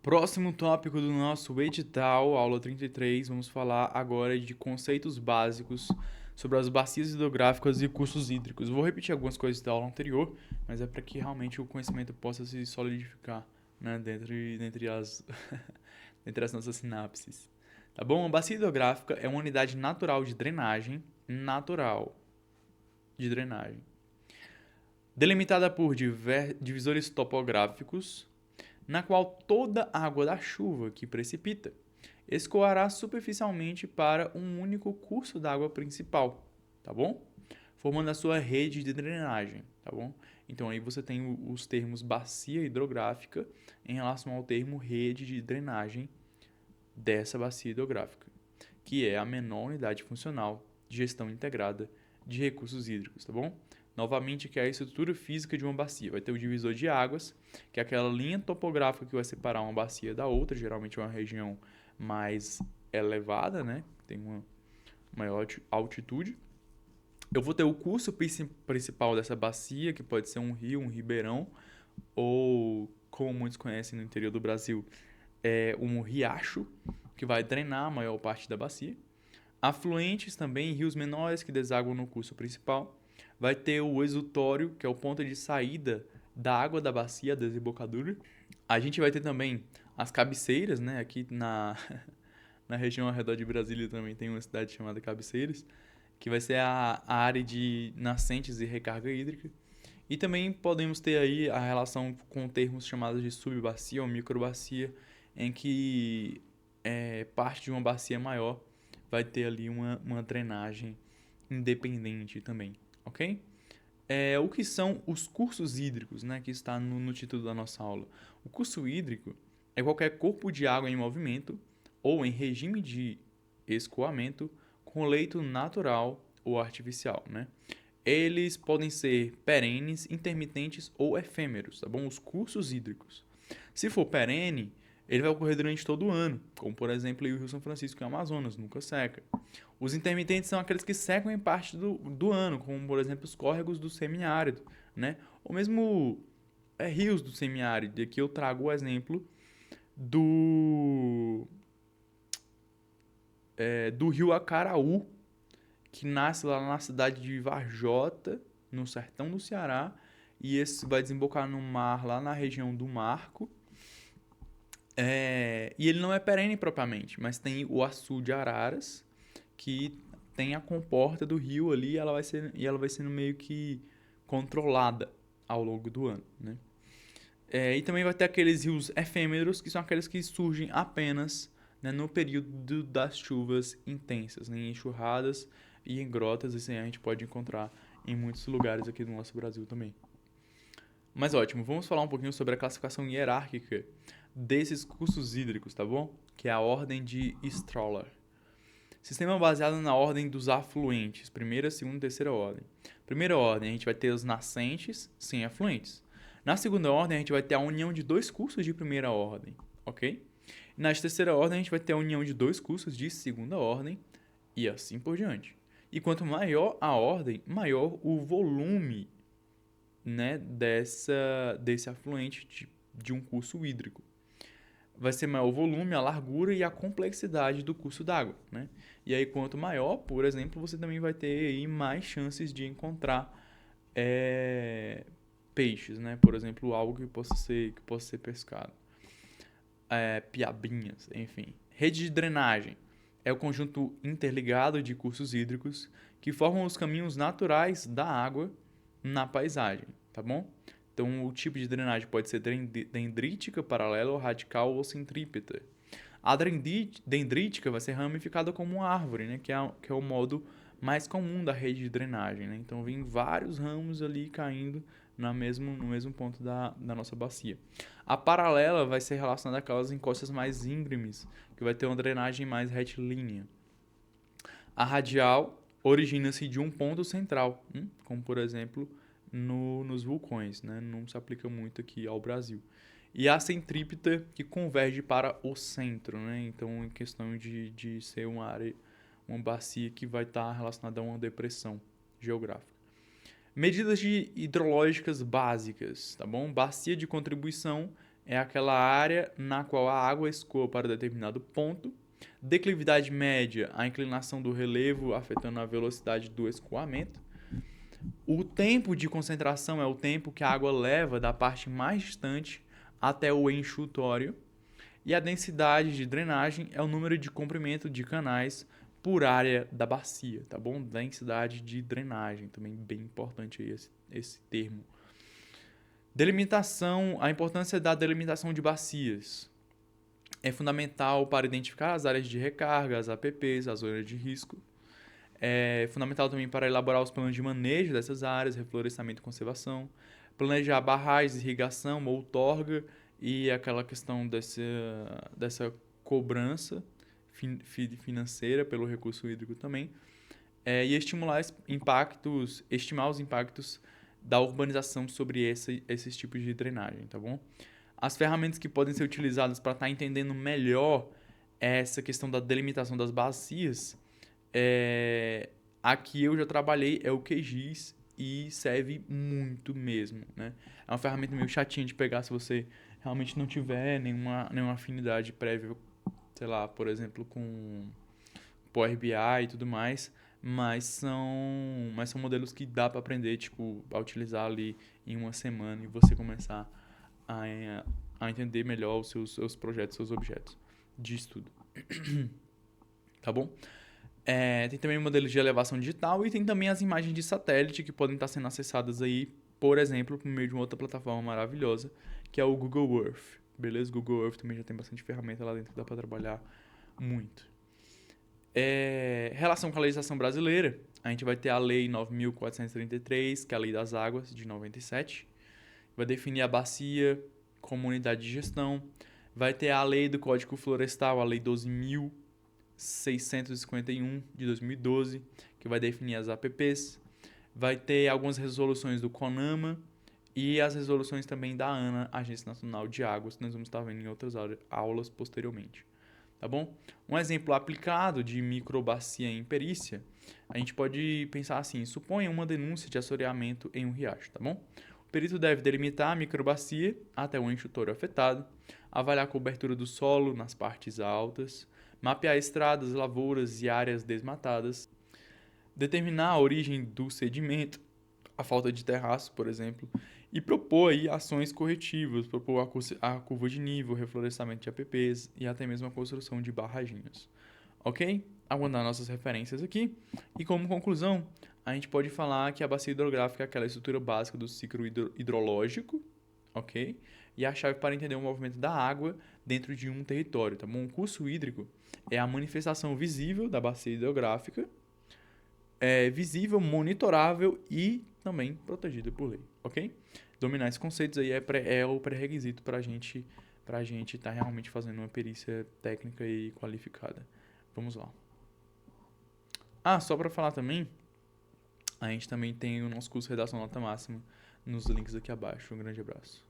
Próximo tópico do nosso edital, aula 33, vamos falar agora de conceitos básicos sobre as bacias hidrográficas e cursos hídricos. Eu vou repetir algumas coisas da aula anterior, mas é para que realmente o conhecimento possa se solidificar, né, dentre as, dentre as nossas sinapses. Tá bom? Uma bacia hidrográfica é uma unidade natural de drenagem, delimitada por divisores topográficos, na qual toda a água da chuva que precipita escoará superficialmente para um único curso d'água principal, tá bom? Formando a sua rede de drenagem, tá bom? Então aí você tem os termos bacia hidrográfica em relação ao termo rede de drenagem dessa bacia hidrográfica, que é a menor unidade funcional de gestão integrada de recursos hídricos, tá bom? Novamente, que é a estrutura física de uma bacia. Vai ter o divisor de águas, que é aquela linha topográfica que vai separar uma bacia da outra, geralmente uma região mais elevada, né? Tem uma maior altitude. Eu vou ter o curso principal dessa bacia, que pode ser um rio, um ribeirão, ou, como muitos conhecem no interior do Brasil, é um riacho, que vai drenar a maior parte da bacia. Afluentes também, rios menores que desaguam no curso principal. Vai ter o exutório, que é o ponto de saída da água da bacia, a desembocadura. A gente vai ter também as cabeceiras, né? Aqui na região ao redor de Brasília também tem uma cidade chamada Cabeceiras, que vai ser a área de nascentes e recarga hídrica. E também podemos ter aí a relação com termos chamados de subbacia ou microbacia, em que parte de uma bacia maior vai ter ali uma drenagem independente também, ok? O que são os cursos hídricos, né, que está no título da nossa aula? O curso hídrico é qualquer corpo de água em movimento ou em regime de escoamento com leito natural ou artificial, né? Eles podem ser perenes, intermitentes ou efêmeros, tá bom? Os cursos hídricos. Se for perene, ele vai ocorrer durante todo o ano, como por exemplo o Rio São Francisco e o Amazonas, nunca seca. Os intermitentes são aqueles que secam em parte do ano, como por exemplo os córregos do semiárido, né? Ou mesmo rios do semiárido. E aqui eu trago o exemplo do, do rio Acaraú, que nasce lá na cidade de Varjota, no sertão do Ceará, e esse vai desembocar no mar lá na região do Marco. E ele não é perene propriamente, mas tem o açude de Araras, que tem a comporta do rio ali e ela vai sendo meio que controlada ao longo do ano, né? E também vai ter aqueles rios efêmeros, que são aqueles que surgem apenas, né, no período das chuvas intensas, né, em enxurradas e em grotas, assim a gente pode encontrar em muitos lugares aqui do nosso Brasil também. Mas ótimo, vamos falar um pouquinho sobre a classificação hierárquica desses cursos hídricos, tá bom? Que é a ordem de Stroller. Sistema baseado na ordem dos afluentes, primeira, segunda e terceira ordem. Primeira ordem, a gente vai ter os nascentes sem afluentes. Na segunda ordem, a gente vai ter a união de dois cursos de primeira ordem, ok? Na terceira ordem, a gente vai ter a união de dois cursos de segunda ordem e assim por diante. E quanto maior a ordem, maior o volume, né, desse afluente de um curso hídrico. Vai ser maior o volume, a largura e a complexidade do curso d'água, né? E aí, quanto maior, por exemplo, você também vai ter aí mais chances de encontrar peixes, né? Por exemplo, algo que possa ser pescado. Piabinhas, enfim. Rede de drenagem é o conjunto interligado de cursos hídricos que formam os caminhos naturais da água na paisagem, tá bom? Então, o tipo de drenagem pode ser dendrítica, paralela, radical ou centrípeta. A dendrítica vai ser ramificada como uma árvore, né? Que é o modo mais comum da rede de drenagem, né? Então, vem vários ramos ali caindo no mesmo ponto da nossa bacia. A paralela vai ser relacionada àquelas encostas mais íngremes, que vai ter uma drenagem mais retilínea. A radial origina-se de um ponto central, como por exemplo nos vulcões, né? Não se aplica muito aqui ao Brasil. E a centrípeta, que converge para o centro, né? Então, em questão de ser uma área, uma bacia que vai estar relacionada a uma depressão geográfica. Medidas hidrológicas básicas, tá bom? Bacia de contribuição é aquela área na qual a água escoa para determinado ponto. Declividade média, a inclinação do relevo afetando a velocidade do escoamento. O tempo de concentração é o tempo que a água leva da parte mais distante até o enxutório. E a densidade de drenagem é o número de comprimento de canais por área da bacia, tá bom? Densidade de drenagem, também bem importante aí esse termo. Delimitação, a importância da delimitação de bacias. É fundamental para identificar as áreas de recarga, as APPs, as zonas de risco. É fundamental também para elaborar os planos de manejo dessas áreas, reflorestamento e conservação. Planejar barragens, irrigação, outorga e aquela questão dessa cobrança financeira pelo recurso hídrico também. E estimar os impactos da urbanização sobre esses tipos de drenagem, tá bom? As ferramentas que podem ser utilizadas para estar entendendo melhor essa questão da delimitação das bacias, aqui eu já trabalhei, é o QGIS e serve muito mesmo, né? É uma ferramenta meio chatinha de pegar se você realmente não tiver nenhuma afinidade prévia, sei lá, por exemplo, com Power BI e tudo mais, mas são modelos que dá para aprender, tipo, a utilizar ali em uma semana e você começar a entender melhor os seus projetos, seus objetos de estudo. Tá bom? Tem também modelos de elevação digital e tem também as imagens de satélite que podem estar sendo acessadas aí, por exemplo, por meio de uma outra plataforma maravilhosa, que é o Google Earth. Beleza? Google Earth também já tem bastante ferramenta lá dentro que dá para trabalhar muito. Relação com a legislação brasileira, a gente vai ter a Lei 9.433, que é a Lei das Águas, de 97. Vai definir a bacia como unidade de gestão. Vai ter a Lei do Código Florestal, a Lei 12.651, de 2012, que vai definir as APPs. Vai ter algumas resoluções do CONAMA e as resoluções também da ANA, Agência Nacional de Águas, que nós vamos estar vendo em outras aulas posteriormente. Tá bom? Um exemplo aplicado de microbacia em perícia, a gente pode pensar assim: suponha uma denúncia de assoreamento em um riacho, tá bom? O perito deve delimitar a microbacia até o enxutório afetado, avaliar a cobertura do solo nas partes altas, mapear estradas, lavouras e áreas desmatadas, determinar a origem do sedimento, a falta de terraço, por exemplo, e propor aí ações corretivas, propor a curva de nível, reflorestamento de APPs e até mesmo a construção de barraginhos. Ok? Aguardar nossas referências aqui. E como conclusão, a gente pode falar que a bacia hidrográfica é aquela estrutura básica do ciclo hidrológico, ok? E a chave para entender o movimento da água dentro de um território, tá bom? O curso hídrico é a manifestação visível da bacia hidrográfica, visível, monitorável e também protegida por lei, ok? Dominar esses conceitos aí é o pré-requisito para a gente estar realmente fazendo uma perícia técnica e qualificada. Vamos lá. Só para falar também, a gente também tem o nosso curso Redação Nota Máxima nos links aqui abaixo. Um grande abraço.